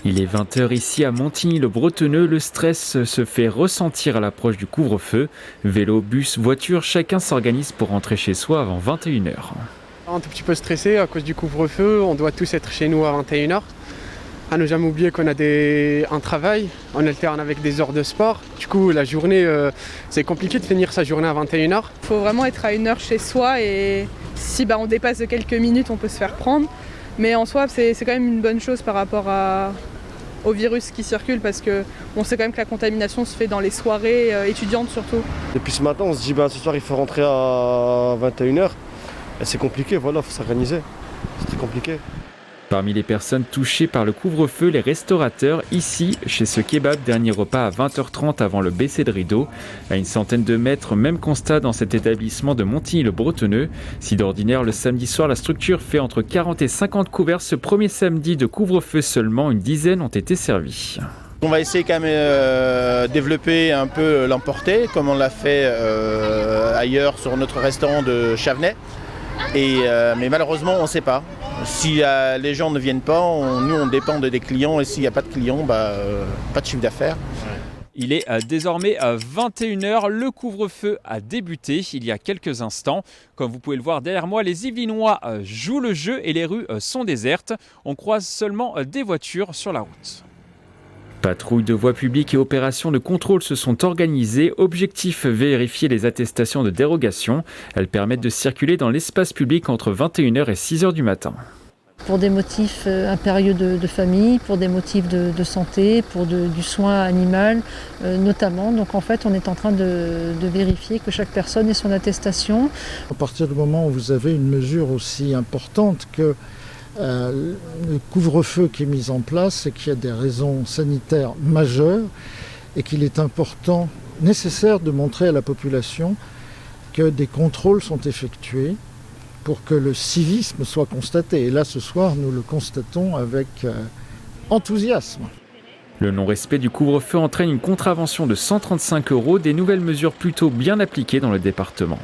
Il est 20h ici à Montigny-le-Bretonneux. Le stress se fait ressentir à l'approche du couvre-feu. Vélo, bus, voiture, chacun s'organise pour rentrer chez soi avant 21h. Un tout petit peu stressé à cause du couvre-feu. On doit tous être chez nous à 21h. À ne jamais oublier qu'on a un travail, on alterne avec des heures de sport. Du coup, la journée, c'est compliqué de finir sa journée à 21h. Il faut vraiment être à 1 heure chez soi et si on dépasse de quelques minutes, on peut se faire prendre. Mais en soi, c'est quand même une bonne chose par rapport au virus qui circule parce qu'on sait quand même que la contamination se fait dans les soirées étudiantes surtout. Depuis ce matin, on se dit ce soir il faut rentrer à 21h. C'est compliqué, voilà, il faut s'organiser. C'est très compliqué. Parmi les personnes touchées par le couvre-feu, les restaurateurs, ici, chez ce kebab, dernier repas à 20h30 avant le baisser de rideau. À une centaine de mètres, même constat dans cet établissement de Montigny-le-Bretonneux. Si d'ordinaire, le samedi soir, la structure fait entre 40 et 50 couverts, ce premier samedi de couvre-feu seulement, une dizaine ont été servis. On va essayer quand même développer un peu l'emporter, comme on l'a fait ailleurs sur notre restaurant de Chavenay. Mais malheureusement, on ne sait pas. Si les gens ne viennent pas, nous on dépend des clients et s'il n'y a pas de clients, pas de chiffre d'affaires. Il est désormais à 21h, le couvre-feu a débuté il y a quelques instants. Comme vous pouvez le voir derrière moi, les Yvelinois jouent le jeu et les rues sont désertes. On croise seulement des voitures sur la route. Patrouilles de voies publiques et opérations de contrôle se sont organisées. Objectif, vérifier les attestations de dérogation. Elles permettent de circuler dans l'espace public entre 21h et 6h du matin. Pour des motifs impérieux de famille, pour des motifs de santé, pour du soin animal notamment. Donc en fait, on est en train de vérifier que chaque personne ait son attestation. À partir du moment où vous avez une mesure aussi importante que le couvre-feu qui est mis en place, c'est qu'il y a des raisons sanitaires majeures et qu'il est important, nécessaire de montrer à la population que des contrôles sont effectués pour que le civisme soit constaté. Et là, ce soir, nous le constatons avec enthousiasme. Le non-respect du couvre-feu entraîne une contravention de 135 €, des nouvelles mesures plutôt bien appliquées dans le département.